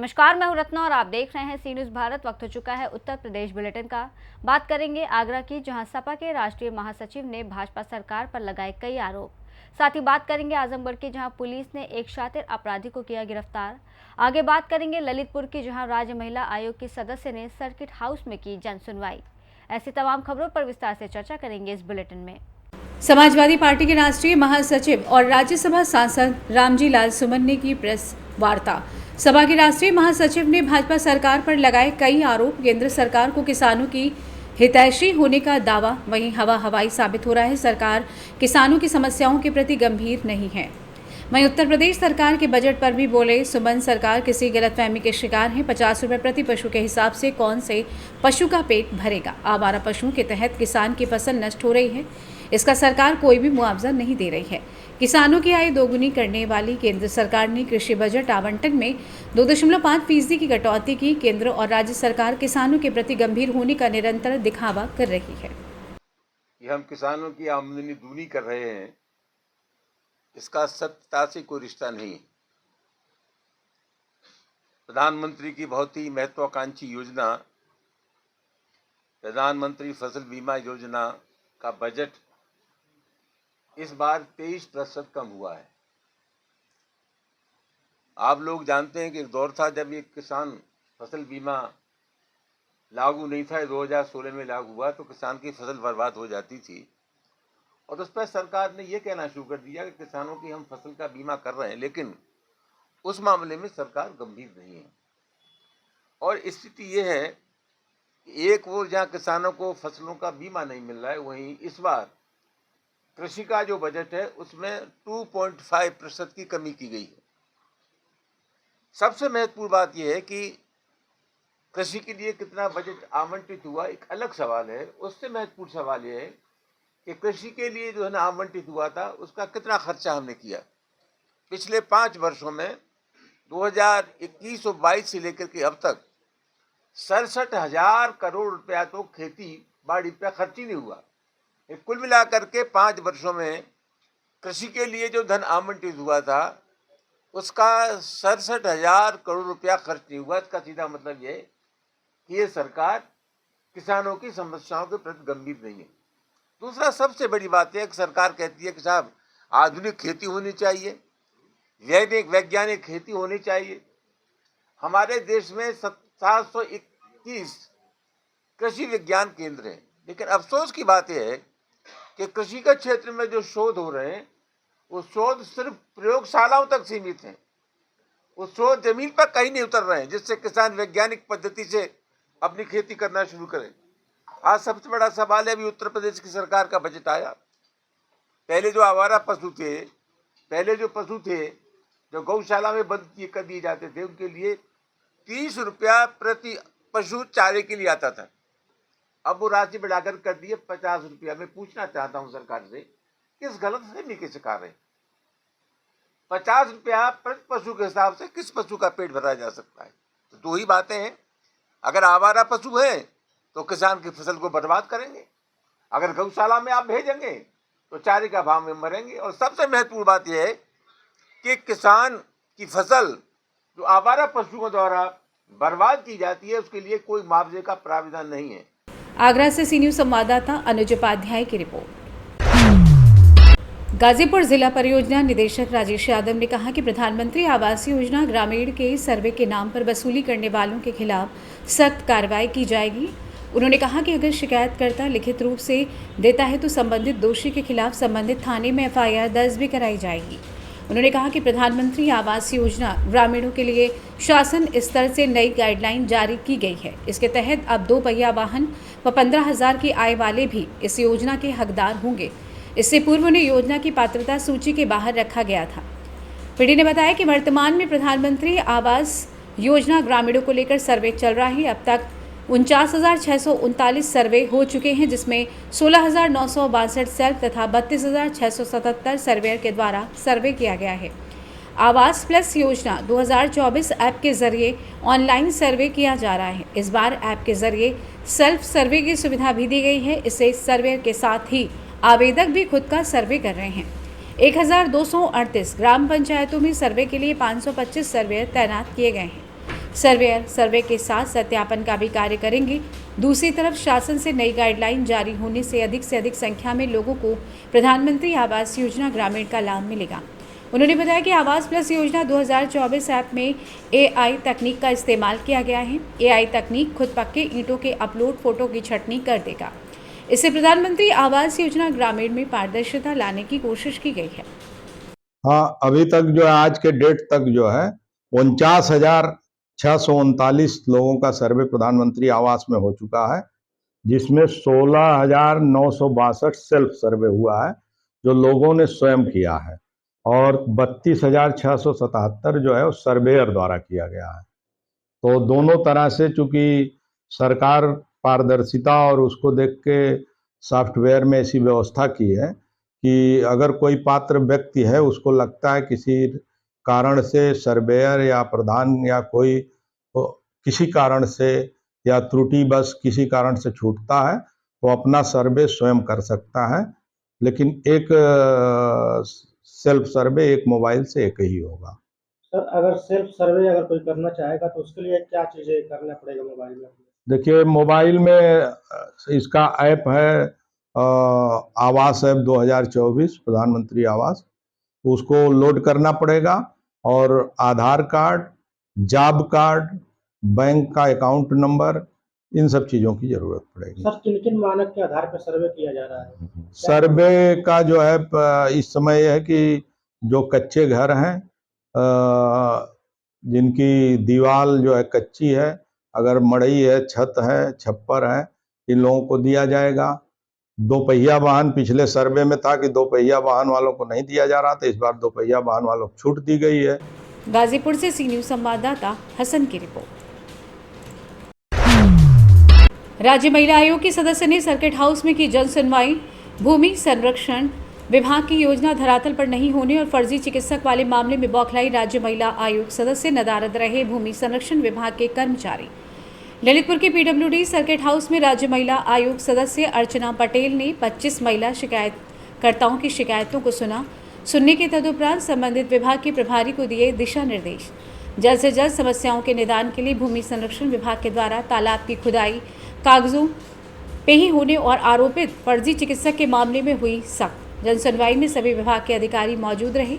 नमस्कार, मैं हूं रत्ना और आप देख रहे हैं सी न्यूज़ भारत। वक्त हो चुका है उत्तर प्रदेश बुलेटिन का। बात करेंगे आगरा की, जहां सपा के राष्ट्रीय महासचिव ने भाजपा सरकार पर लगाए कई आरोप। साथ ही बात करेंगे आजमगढ़ की, जहां पुलिस ने एक शातिर अपराधी को किया गिरफ्तार। आगे बात करेंगे ललितपुर की, जहां राज्य महिला आयोग की सदस्य ने सर्किट हाउस में की जन सुनवाई। ऐसी तमाम खबरों पर विस्तार से चर्चा करेंगे इस बुलेटिन में। समाजवादी पार्टी के राष्ट्रीय महासचिव और राज्यसभा सांसद रामजी लाल सुमन ने की प्रेस वार्ता। सपा के राष्ट्रीय महासचिव ने भाजपा सरकार पर लगाए कई आरोप। केंद्र सरकार को किसानों की हितैषी होने का दावा वहीं हवाई साबित हो रहा है। सरकार किसानों की समस्याओं के प्रति गंभीर नहीं है। वहीं उत्तर प्रदेश सरकार के बजट पर भी बोले सुमन, सरकार किसी गलतफहमी के शिकार है। 50 रुपये प्रति पशु के हिसाब से कौन से पशु का पेट भरेगा। आवारा पशुओं के तहत किसान की फसल नष्ट हो रही है, इसका सरकार कोई भी मुआवजा नहीं दे रही है। किसानों की आय दोगुनी करने वाली केंद्र सरकार ने कृषि बजट आवंटन में 2.5% की कटौती की। केंद्र और राज्य सरकार किसानों के प्रति गंभीर होने का निरंतर दिखावा कर रही है। कि हम किसानोम की आमदनी दूनी कर रहे हैं, इसका सत्यता से कोई रिश्ता नहीं है। प्रधानमंत्री की बहुत ही महत्वाकांक्षी योजना प्रधानमंत्री फसल बीमा योजना का बजट इस बार 23% कम हुआ है। आप लोग जानते हैं कि एक दौर था जब ये किसान फसल बीमा लागू नहीं था, 2016 में लागू हुआ तो किसान की फसल बर्बाद हो जाती थी। और उस पर सरकार ने ये कहना शुरू कर दिया कि किसानों की हम फसल का बीमा कर रहे हैं, लेकिन उस मामले में सरकार गंभीर नहीं है। और स्थिति ये है कि एक वो जहाँ किसानों को फसलों का बीमा नहीं मिल रहा है, वहीं इस बार कृषि का जो बजट है उसमें 2.5% की कमी की गई है। सबसे महत्वपूर्ण बात यह है कि कृषि के लिए कितना बजट आवंटित हुआ एक अलग सवाल है। उससे महत्वपूर्ण सवाल यह है कि कृषि के लिए जो है ना आवंटित हुआ था उसका कितना खर्चा हमने किया। पिछले 5 वर्षों में 2021 और 22 से लेकर के अब तक 67,000 करोड़ रुपया तो खेती बाड़ी पे खर्च ही नहीं हुआ। कुल मिलाकर के 5 वर्षों में कृषि के लिए जो धन आवंटित हुआ था उसका 67,000 करोड़ रुपया खर्च नहीं हुआ। इसका सीधा मतलब ये कि ये सरकार किसानों की समस्याओं के प्रति गंभीर नहीं है। दूसरा सबसे बड़ी बात है कि सरकार कहती है कि साहब आधुनिक खेती होनी चाहिए, वैज्ञानिक खेती होनी चाहिए। हमारे देश में 721 कृषि विज्ञान केंद्र हैं, लेकिन अफसोस की बात यह है कि कृषि के क्षेत्र में जो शोध हो रहे हैं वो शोध सिर्फ प्रयोगशालाओं तक सीमित हैं। वो शोध जमीन पर कहीं नहीं उतर रहे हैं जिससे किसान वैज्ञानिक पद्धति से अपनी खेती करना शुरू करें। आज सबसे बड़ा सवाल है, अभी उत्तर प्रदेश की सरकार का बजट आया। पहले जो आवारा पशु थे, जो गौशाला में बंद कर दिए जाते थे, उनके लिए 30 रुपया प्रति पशु चारे के लिए आता था। अब वो राशि बढ़ाकर कर दिए 50 रुपया। मैं पूछना चाहता हूं सरकार से, किस गलतफहमी के शिकार है? 50 रुपया प्रति पशु के हिसाब से किस पशु का पेट भरा जा सकता है? तो 2 ही बातें हैं। अगर आवारा पशु है तो किसान की फसल को बर्बाद करेंगे, अगर गौशाला में आप भेजेंगे तो चारे का भाव में मरेंगे। और सबसे महत्वपूर्ण बात यह है कि किसान की फसल जो आवारा पशुओं द्वारा बर्बाद की जाती है उसके लिए कोई मुआवजे का प्रावधान नहीं है। आगरा से सी न्यूज़ संवाददाता अनुज उपाध्याय की रिपोर्ट। गाजीपुर जिला परियोजना निदेशक राजेश यादव ने कहा कि प्रधानमंत्री आवास योजना ग्रामीण के सर्वे के नाम पर वसूली करने वालों के खिलाफ सख्त कार्रवाई की जाएगी। उन्होंने कहा कि अगर शिकायतकर्ता लिखित रूप से देता है तो संबंधित दोषी के खिलाफ संबंधित थाने में FIR दर्ज भी कराई जाएगी। उन्होंने कहा कि प्रधानमंत्री आवास योजना ग्रामीणों के लिए शासन स्तर से नई गाइडलाइन जारी की गई है। इसके तहत अब 2 पहिया वाहन व 15,000 की आय वाले भी इस योजना के हकदार होंगे। इससे पूर्व उन्हें योजना की पात्रता सूची के बाहर रखा गया था। पीडी ने बताया कि वर्तमान में प्रधानमंत्री आवास योजना ग्रामीणों को लेकर सर्वे चल रहा है। अब तक 49,639 सर्वे हो चुके हैं, जिसमें 16,962 सेल्फ तथा 32,677 सर्वेयर के द्वारा सर्वे किया गया है। आवास प्लस योजना 2024 ऐप के जरिए ऑनलाइन सर्वे किया जा रहा है। इस बार ऐप के जरिए सेल्फ सर्वे की सुविधा भी दी गई है। इससे सर्वेयर के साथ ही आवेदक भी खुद का सर्वे कर रहे हैं। 1238 ग्राम पंचायतों में सर्वे के लिए 525 सर्वेयर तैनात किए गए हैं। सर्वेयर सर्वे के साथ सत्यापन का भी कार्य करेंगे। दूसरी तरफ शासन से नई गाइडलाइन जारी होने से अधिक संख्या में लोगों को प्रधानमंत्री आवास योजना ग्रामीण का लाभ मिलेगा। उन्होंने बताया कि आवास प्लस योजना 2024 ऐप में AI तकनीक का इस्तेमाल किया गया है। AI तकनीक खुद पक्के ईंटों के अपलोड फोटो की छंटनी कर देगा। इससे प्रधानमंत्री आवास योजना ग्रामीण में पारदर्शिता लाने की कोशिश की गई है। हाँ, अभी तक जो है आज के डेट तक जो है 49,639 लोगों का सर्वे प्रधानमंत्री आवास में हो चुका है, जिसमें 16,962 सेल्फ सर्वे हुआ है जो लोगों ने स्वयं किया है, और 32,677 जो है वो सर्वेयर द्वारा किया गया है। तो दोनों तरह से, चूंकि सरकार पारदर्शिता और उसको देख के सॉफ्टवेयर में ऐसी व्यवस्था की है कि अगर कोई पात्र व्यक्ति है, उसको लगता है किसी कारण से सर्वेयर या प्रधान या कोई किसी कारण से या त्रुटि बस किसी कारण से छूटता है, वो अपना सर्वे स्वयं कर सकता है, लेकिन एक सेल्फ सर्वे एक मोबाइल से एक ही होगा। सर, अगर सेल्फ सर्वे अगर कोई करना चाहेगा तो उसके लिए क्या चीजें करना पड़ेगा मोबाइल में? देखिए, मोबाइल में इसका ऐप है आवास ऐप 2024 प्रधानमंत्री आवास, उसको लोड करना पड़ेगा और आधार कार्ड, जॉब कार्ड, बैंक का अकाउंट नंबर, इन सब चीज़ों की जरूरत पड़ेगी। सर, किन किन मानक के आधार पर सर्वे किया जा रहा है? सर्वे का जो है इस समय यह है कि जो कच्चे घर हैं, जिनकी दीवार जो है कच्ची है, अगर मड़ई है, छत है, छप्पर है, इन लोगों को दिया जाएगा। 2 पहिया वाहन, पिछले सर्वे में था कि 2 पहिया वाहन वालों को नहीं दिया जा रहा था, इस बार 2 पहिया वाहन वालों को छूट दी गई है। गाजीपुर से सी न्यूज संवाददाता हसन की रिपोर्ट। राज्य महिला आयोग की सदस्य ने सर्किट हाउस में की जन सुनवाई। भूमि संरक्षण विभाग की योजना धरातल पर नहीं होने और फर्जी चिकित्सक वाले मामले में बौखलाई राज्य महिला आयोग सदस्य नदारद रहे भूमि संरक्षण विभाग के कर्मचारी। ललितपुर के PWD सर्किट हाउस में राज्य महिला आयोग सदस्य अर्चना पटेल ने 25 महिला शिकायतकर्ताओं की शिकायतों को सुनने के तदुपरांत संबंधित विभाग के प्रभारी को दिए दिशा निर्देश। जल्द से जल्द समस्याओं के निदान के लिए भूमि संरक्षण विभाग के द्वारा तालाब की खुदाई कागजों पे ही होने और आरोपित फर्जी चिकित्सक के मामले में हुई सख्त। जन सुनवाई में सभी विभाग के अधिकारी मौजूद रहे।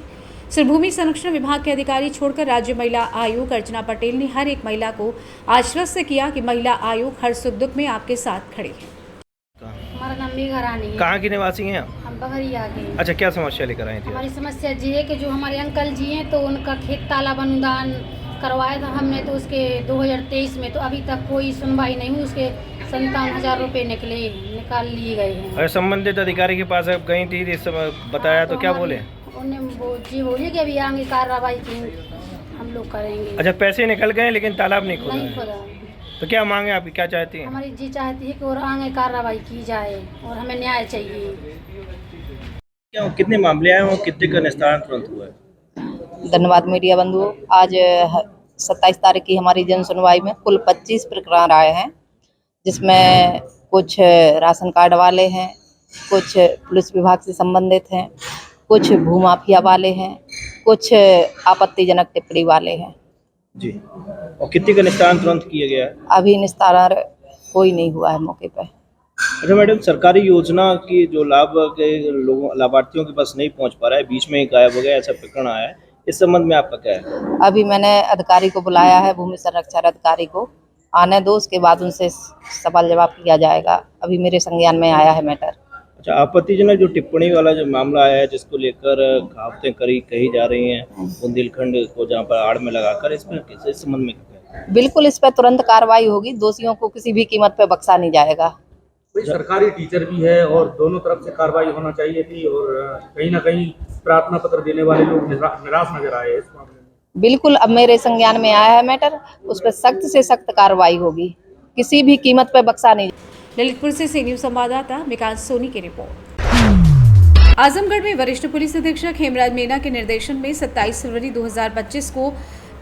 सिर्फ भूमि संरक्षण विभाग के अधिकारी छोड़कर राज्य महिला आयोग अर्चना पटेल ने हर एक महिला को आश्वस्त किया कि महिला आयोग हर सुख दुख में आपके साथ खड़ी है। हमारा नाम मेघा रानी है। कहाँ की निवासी हैं आप? हम बगरिया के। अच्छा, क्या समस्या लेकर आए थे? हमारी समस्या जी है कि जो हमारे अंकल जी हैं तो उनका खेत तालाब अनुदान करवाया था हमने, तो उसके 2023 में, तो अभी तक कोई सुनवाई नहीं हुई। उसके 57,000 रुपये निकाल लिए गए हैं। अरे संबंधित अधिकारी के पास आप गई थी, इस समय बताया तो क्या बोले? उन्हें बोलिए कि अभी आगे कार्रवाई हम लोग करेंगे। अच्छा, पैसे निकल गए लेकिन तालाब नहीं खुला नहीं है। खुला। तो क्या मांगे आपकी, क्या चाहती हैं? हमारी जी चाहती है कि और आगे कार्रवाई की जाए और हमें न्याय चाहिए। क्या कितने मामले आए और कितने का निस्तारण तुरंत हुआ है? धन्यवाद मीडिया बंधुओं। आज 27 तारीख की हमारी जन सुनवाई में कुल 25 प्रकरण आए हैं, जिसमें कुछ राशन कार्ड वाले हैं, कुछ पुलिस विभाग से संबंधित हैं, कुछ भूमाफिया वाले हैं, कुछ आपत्तिजनक टिप्पणी वाले हैं जी। और कितने का निस्तारण तुरंत किया गया है? अभी निस्तारण कोई नहीं हुआ है मौके पर। अच्छा मैडम, सरकारी योजना की जो लाभ के लोगों लाभार्थियों के पास नहीं पहुंच पा रहा है, बीच में ही गायब हो गया, ऐसा प्रकरण आया है, इस संबंध में आपका क्या है? अभी मैंने अधिकारी को बुलाया है, भूमि संरक्षण अधिकारी को आने दो, उसके बाद उनसे सवाल जवाब किया जाएगा। अभी मेरे संज्ञान में आया है मैटर। अच्छा, आपत्तिजनक जो टिप्पणी वाला जो मामला आया है, जिसको लेकर कहावतें कही जा रही हैं बुंदेलखंड को जहाँ पर आड़ में लगाकर, इस संबंध में क्या है? बिल्कुल इस पर तुरंत कार्रवाई होगी। दोषियों को किसी भी कीमत पे बख्शा नहीं जाएगा। कोई सरकारी टीचर भी है और दोनों तरफ से कार्रवाई होना चाहिए थी, और कहीं ना कहीं प्रार्थना पत्र देने वाले लोग निराश नजर आए इस मामले में। बिल्कुल अब मेरे संज्ञान में आया है मैटर, उस पर सख्त से सख्त कार्रवाई होगी, किसी भी कीमत पर बख्शा नहीं। ललितपुर से सी न्यूज संवाददाता विकास सोनी की रिपोर्ट। आजमगढ़ में वरिष्ठ पुलिस अधीक्षक हेमराज मीना के निर्देशन में 27 फरवरी 2025 को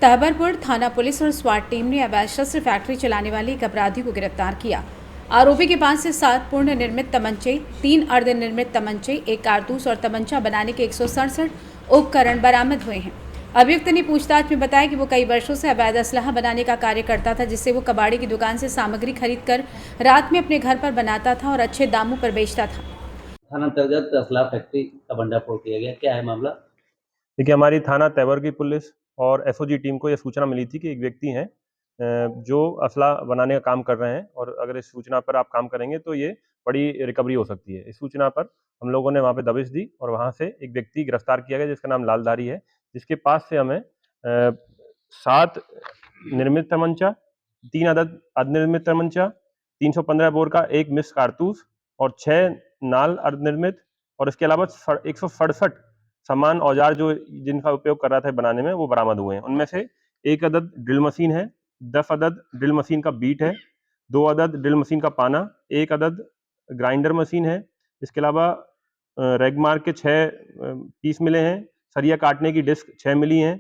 तहबरपुर थाना पुलिस और स्वाट टीम ने अवैध शस्त्र फैक्ट्री चलाने वाले एक अपराधी को गिरफ्तार किया। आरोपी के पास से 7 पूर्ण निर्मित तमंचे, 3 अर्धनिर्मित तमंचे, 1 कारतूस और तमंचा बनाने के 167 उपकरण बरामद हुए हैं। अभियुक्त ने पूछताछ में बताया कि वो कई वर्षों से अवैध असलहा बनाने का कार्य करता था, जिससे वो कबाड़ी की दुकान से सामग्री खरीदकर रात में अपने घर पर बनाता था और अच्छे दामों पर बेचता था। थाना अंतर्गत असला फैक्ट्री का भंडाफोड़ किया गया, क्या है मामला? देखिए, हमारी थाना तैवर की पुलिस और एसओजी टीम को यह सूचना मिली थी कि एक व्यक्ति हैं जो असला बनाने का काम कर रहे हैं, और अगर इस सूचना पर आप काम करेंगे तो ये बड़ी रिकवरी हो सकती है। इस सूचना पर हम लोगों ने वहाँ पे दबिश दी और वहाँ से एक व्यक्ति गिरफ्तार किया गया जिसका नाम लालधारी है, जिसके पास से हमें 7 निर्मित तमंचा, 3 अदद अर्धनिर्मित तमंचा, 315 बोर का एक मिस कारतूस और 6 नाल अर्धनिर्मित, और इसके अलावा 167 सामान औजार जो जिनका उपयोग कर रहा था बनाने में, वो बरामद हुए हैं। उनमें से 1 अदद ड्रिल मशीन है, 10 अदद ड्रिल मशीन का बीट है, 2 अदद ड्रिल मशीन का पाना, 1 अदद ग्राइंडर मशीन है। इसके अलावा रेगमार्क के 6 पीस मिले हैं, सरिया काटने की डिस्क 6 मिली हैं,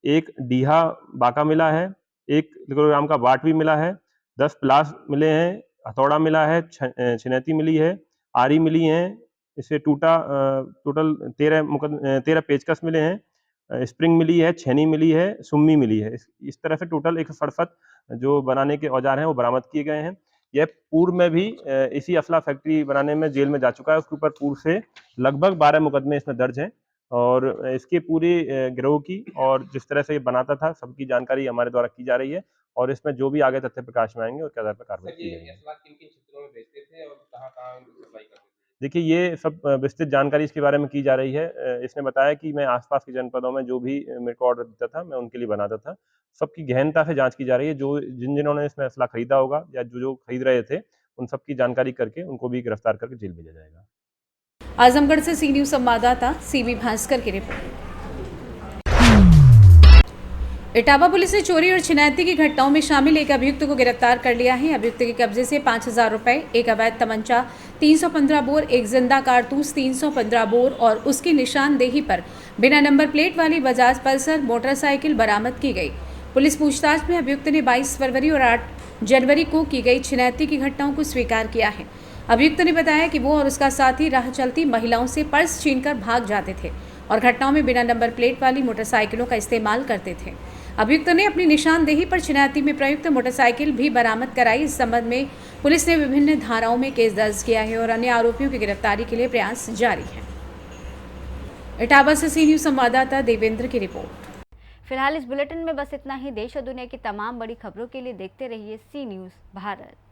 1 डीहा बाका मिला है, 1 किलोग्राम का वाट भी मिला है, 10 प्लास मिले हैं, हथौड़ा मिला है, छिनैती मिली है, आरी मिली हैं। इससे टोटल 13 पेचकस मिले हैं, स्प्रिंग मिली है, छेनी मिली है, सुम्मी मिली है। इस तरह से टोटल 167 जो बनाने के औजार हैं वो बरामद किए गए हैं। यह पूर्व में भी इसी असला फैक्ट्री बनाने में जेल में जा चुका है। उसके ऊपर पूर्व से लगभग 12 मुकदमे इसमें दर्ज हैं, और इसके पूरे गिरोह की और जिस तरह से ये बनाता था सबकी जानकारी हमारे द्वारा की जा रही है, और इसमें जो भी आगे तथ्य प्रकाश में आएंगे उसके आधार पर कार्रवाई की जाएगी। देखिए, ये सब विस्तृत जानकारी इसके बारे में की जा रही है। इसने बताया कि मैं आसपास के जनपदों में जो भी मेरे को ऑर्डर देता था मैं उनके लिए बनाता था। सबकी गहनता से जांच की जा रही है। जो जिन्होंने इसमें असला खरीदा होगा या जो खरीद रहे थे उन सबकी जानकारी करके उनको भी गिरफ्तार करके जेल भेजा जाएगा। आजमगढ़ से सी न्यूज संवाददाता सीबी भास्कर की रिपोर्ट। इटावा पुलिस ने चोरी और छिनैती की घटनाओं में शामिल एक अभियुक्त को गिरफ्तार कर लिया है। अभियुक्त के कब्जे से 5,000 रुपए, एक अवैध तमंचा, 315 बोर, एक जिंदा कारतूस, 315 बोर और उसकी निशानदेही पर बिना नंबर प्लेट वाली बजाज पल्सर मोटरसाइकिल बरामद की गई। पुलिस पूछताछ में अभियुक्त ने 22 फरवरी और 8 जनवरी को की गई छिनैती की घटनाओं को स्वीकार किया है। अभियुक्त ने बताया कि वो और उसका साथी राह चलती महिलाओं से पर्स छीनकर भाग जाते थे और घटनाओं में बिना नंबर प्लेट वाली मोटरसाइकिलों का इस्तेमाल करते थे। अभियुक्त ने अपनी निशानदेही पर छिनैती में प्रयुक्त मोटरसाइकिल भी बरामद कराई। इस संबंध में पुलिस ने विभिन्न धाराओं में केस दर्ज किया है और अन्य आरोपियों की गिरफ्तारी के लिए प्रयास जारी है। इटावा से सी न्यूज संवाददाता देवेंद्र की रिपोर्ट। फिलहाल इस बुलेटिन में बस इतना ही। देश और दुनिया की तमाम बड़ी खबरों के लिए देखते रहिए सी न्यूज भारत।